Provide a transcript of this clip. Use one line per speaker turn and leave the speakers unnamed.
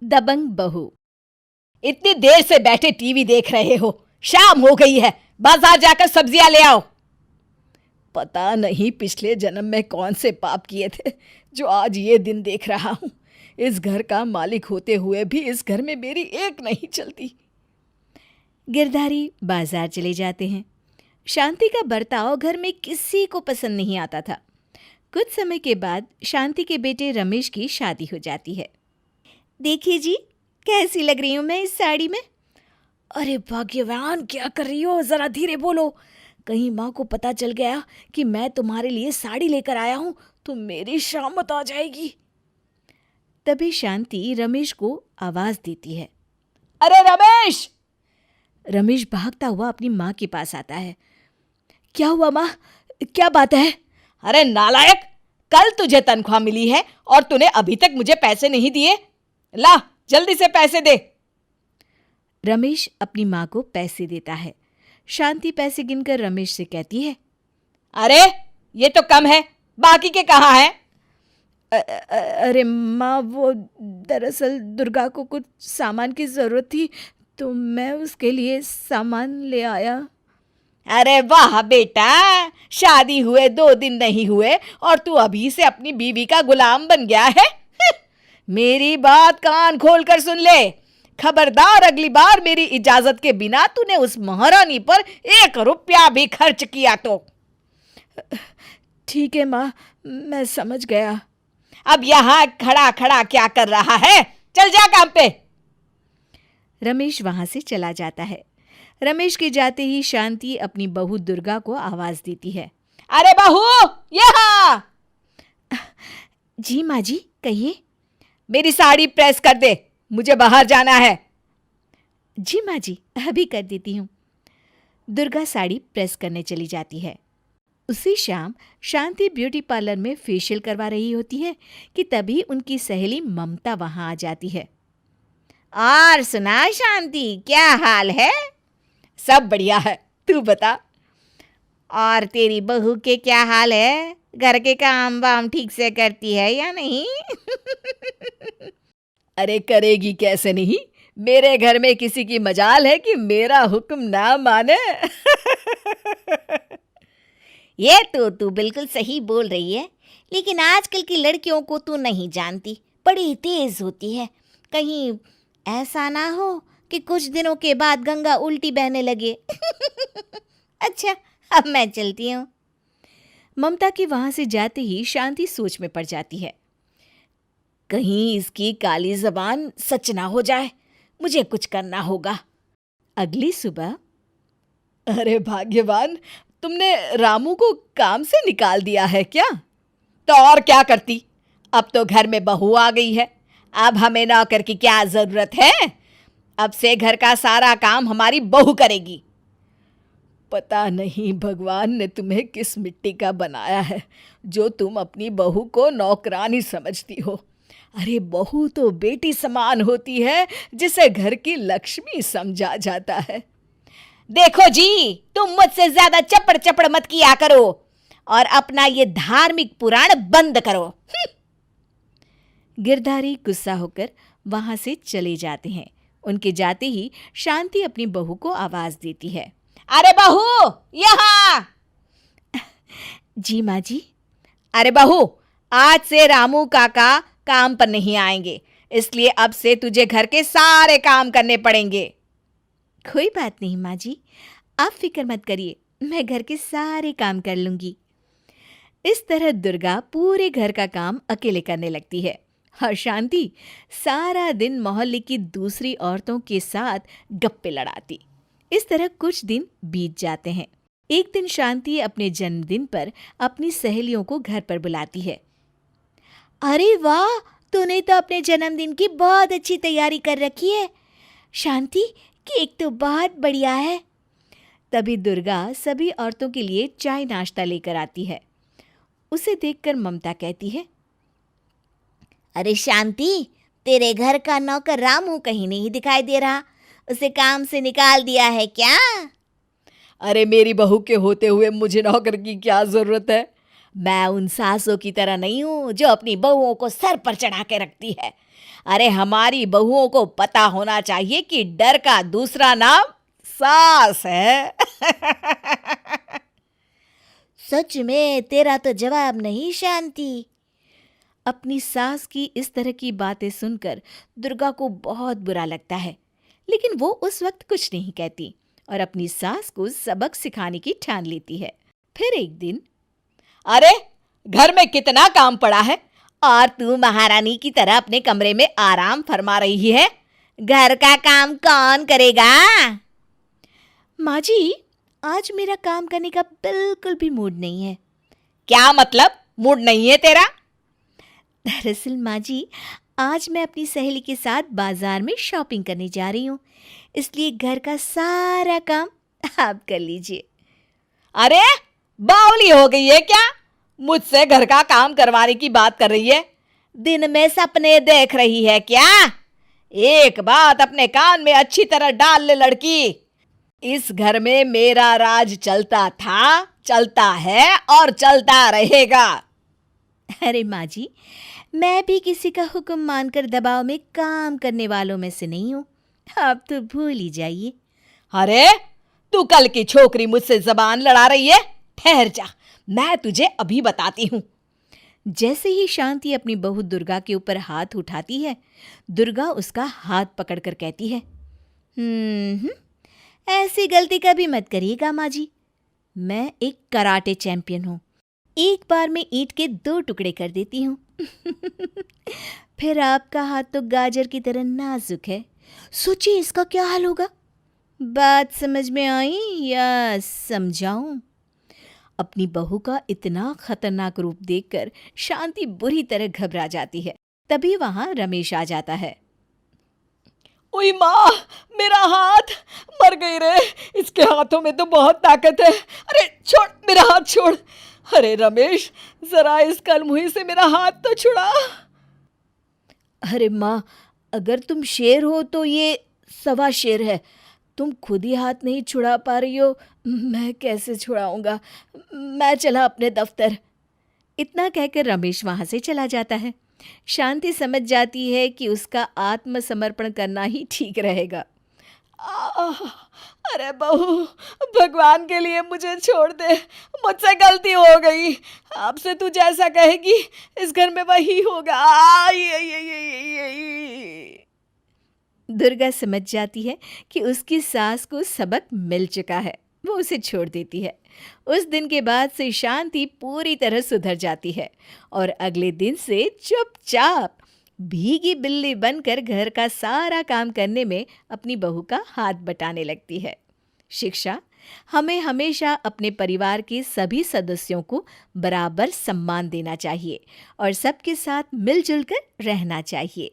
दबंग बहू। इतनी देर से बैठे टीवी देख रहे हो, शाम हो गई है, बाजार जाकर सब्जियां ले आओ। पता नहीं पिछले जन्म में कौन से पाप किए थे जो आज ये दिन देख रहा हूं। इस घर का मालिक होते हुए भी इस घर में मेरी एक नहीं चलती। गिरधारी बाजार चले जाते हैं। शांति का बर्ताव घर में किसी को पसंद नहीं आता था। कुछ समय के बाद शांति के बेटे रमेश की शादी हो जाती है। देखिए जी, कैसी लग रही हूं मैं इस साड़ी में। अरे भाग्यवान, क्या कर रही हो? जरा धीरे बोलो, कहीं माँ को पता चल गया कि मैं तुम्हारे लिए साड़ी लेकर आया हूं तो मेरी शामत आ जाएगी। तभी शांति रमेश को आवाज देती है। अरे रमेश! रमेश भागता हुआ अपनी माँ के पास आता है। क्या हुआ माँ, क्या बात है? अरे नालायक, कल तुझे तनख्वाह मिली है और तूने अभी तक मुझे पैसे नहीं दिए। ला जल्दी से पैसे दे। रमेश अपनी माँ को पैसे देता है। शांति पैसे गिनकर रमेश से कहती है, अरे ये तो कम है, बाकी के कहाँ हैं? अरे माँ, वो दरअसल दुर्गा को कुछ सामान की जरूरत थी तो मैं उसके लिए सामान ले आया। अरे वाह बेटा, शादी हुए 2 दिन नहीं हुए और तू अभी से अपनी बीवी का गुलाम बन गया है। मेरी बात कान खोल कर सुन ले। खबरदार, अगली बार मेरी इजाजत के बिना तूने उस महारानी पर 1 रुपया भी खर्च किया तो। ठीक है माँ, मैं समझ गया। अब यहाँ खड़ा खड़ा क्या कर रहा है? चल जा काम पे। रमेश वहां से चला जाता है। रमेश के जाते ही शांति अपनी बहू दुर्गा को आवाज देती है। अरे बहू, यहाँ! जी माँ जी, कहिए। मेरी साड़ी प्रेस कर दे, मुझे बाहर जाना है। जी माँ जी, अभी कर देती हूँ। दुर्गा साड़ी प्रेस करने चली जाती है। उसी शाम शांति ब्यूटी पार्लर में फेशियल करवा रही होती है कि तभी उनकी सहेली ममता वहां आ जाती है। और सुना शांति, क्या हाल है? सब बढ़िया है, तू बता। और तेरी बहू के क्या हाल है? घर के काम वाम ठीक से करती है या नहीं? अरे करेगी कैसे नहीं, मेरे घर में किसी की मजाल है कि मेरा हुक्म ना माने। ये तो तू बिल्कुल सही बोल रही है, लेकिन आजकल की लड़कियों को तू नहीं जानती, बड़ी तेज होती है। कहीं ऐसा ना हो कि कुछ दिनों के बाद गंगा उल्टी बहने लगे। अच्छा, अब मैं चलती हूँ। ममता के वहां से जाते ही शांति सोच में पड़ जाती है। कहीं इसकी काली जबान सच ना हो जाए, मुझे कुछ करना होगा। अगली सुबह। अरे भाग्यवान, तुमने रामू को काम से निकाल दिया है क्या? तो और क्या करती, अब तो घर में बहू आ गई है, अब हमें नौकर की क्या जरूरत है? अब से घर का सारा काम हमारी बहू करेगी। पता नहीं भगवान ने तुम्हें किस मिट्टी का बनाया है जो तुम अपनी बहू को नौकरानी समझती हो। अरे बहू तो बेटी समान होती है जिसे घर की लक्ष्मी समझा जाता है। देखो जी, तुम मुझसे ज्यादा चपड़ चपड़ मत किया करो और अपना ये धार्मिक पुराण बंद करो। गिरधारी गुस्सा होकर वहां से चले जाते हैं। उनके जाते ही शांति अपनी बहू को आवाज देती है। अरे बहू, यहाँ! जी माँ जी। अरे बहू, आज से रामू काका काम पर नहीं आएंगे, इसलिए अब से तुझे घर के सारे काम करने पड़ेंगे। कोई बात नहीं माँ जी, आप फिक्र मत करिए, मैं घर के सारे काम कर लूंगी। इस तरह दुर्गा पूरे घर का काम अकेले करने लगती है और शांति सारा दिन मोहल्ले की दूसरी औरतों के साथ गप्पे लड़ाती। इस तरह कुछ दिन बीत जाते हैं। एक दिन शांति अपने जन्मदिन पर अपनी सहेलियों को घर पर बुलाती है। अरे वाह, तूने तो अपने जन्मदिन की बहुत अच्छी तैयारी कर रखी है। शांति, केक तो बहुत बढ़िया है। तभी दुर्गा सभी औरतों के लिए चाय नाश्ता लेकर आती है। उसे देखकर ममता कहती है, अरे शांति, तेरे घर का नौकर रामू कहीं नहीं दिखाई दे रहा, उसे काम से निकाल दिया है क्या? अरे मेरी बहू के होते हुए मुझे नौकर की क्या जरूरत है? मैं उन सासों की तरह नहीं हूँ जो अपनी बहुओं को सर पर चढ़ा के रखती है। अरे हमारी बहुओं को पता होना चाहिए कि डर का दूसरा नाम सास है।
सच में तेरा तो जवाब नहीं शांति।
अपनी सास की इस तरह की बातें सुनकर दुर्गा को बहुत बुरा लगता है, लेकिन वो उस वक्त कुछ नहीं कहती और अपनी सास को सबक सिखाने की ठान लेती है। फिर एक दिन, अरे घर में कितना काम पड़ा है और तू महारानी की तरह अपने कमरे में आराम फरमा रही है।
घर का काम कौन करेगा?
माँ जी, आज मेरा काम करने का बिल्कुल भी मूड नहीं है। क्या मतलब मूड नहीं है तेरा? दरअसल माँ जी, आज मैं अपनी सहेली के साथ बाजार में शॉपिंग करने जा रही हूँ, इसलिए घर का सारा काम आप कर लीजिए। अरे बावली हो गई है क्या? मुझसे घर का काम करवाने की बात कर रही है? दिन में सपने देख रही है क्या? एक बात अपने कान में अच्छी तरह डाल ले लड़की, इस घर में मेरा राज चलता था, चलता है और चलता रहेगा। अरे माँ जी, मैं भी किसी का हुक्म मानकर दबाव में काम करने वालों में से नहीं हूँ, आप तो भूल ही जाइए। अरे तू कल की छोकरी मुझसे जबान लड़ा रही है? ठहर जा, मैं तुझे अभी बताती हूँ। जैसे ही शांति अपनी बहू दुर्गा के ऊपर हाथ उठाती है, दुर्गा उसका हाथ पकड़कर कहती है, ऐसी गलती कभी मत करिएगा माँ जी। मैं एक कराटे चैंपियन हूँ, एक बार में ईंट के 2 टुकड़े कर देती हूँ। फिर आपका हाथ तो गाजर की तरह नाजुक है, सोचिए इसका क्या हाल होगा। बात समझ में आई या समझाऊं? अपनी बहू का इतना खतरनाक रूप देखकर शांति बुरी तरह घबरा जाती है। तभी वहां रमेश आ जाता है। ओए माँ, मेरा हाथ, मर गई रे, इसके हाथों में तो बहुत ताकत है। अरे छोड़, मेरा हाथ छोड़। अरे रमेश, जरा इस कलमुही से मेरा हाथ तो छुड़ा। अरे माँ, अगर तुम शेर हो तो ये सवा शेर है, तुम खुद ही हाथ नहीं छुड़ा पा रही हो, मैं कैसे छुड़ाऊंगा। मैं चला अपने दफ्तर। इतना कहकर रमेश वहां से चला जाता है। शांति समझ जाती है कि उसका आत्मसमर्पण करना ही ठीक रहेगा। अरे बहू, भगवान के लिए मुझे छोड़ दे, मुझसे गलती हो गई। आपसे तू जैसा कहेगी इस घर में वही होगा। दुर्गा समझ जाती है कि उसकी सास को सबक मिल चुका है, वो उसे छोड़ देती है। उस दिन के बाद से शांति पूरी तरह सुधर जाती है और अगले दिन से चुपचाप भीगी बिल्ली बनकर घर का सारा काम करने में अपनी बहू का हाथ बटाने लगती है। शिक्षा: हमें हमेशा अपने परिवार के सभी सदस्यों को बराबर सम्मान देना चाहिए और सबके साथ मिलजुल कर रहना चाहिए।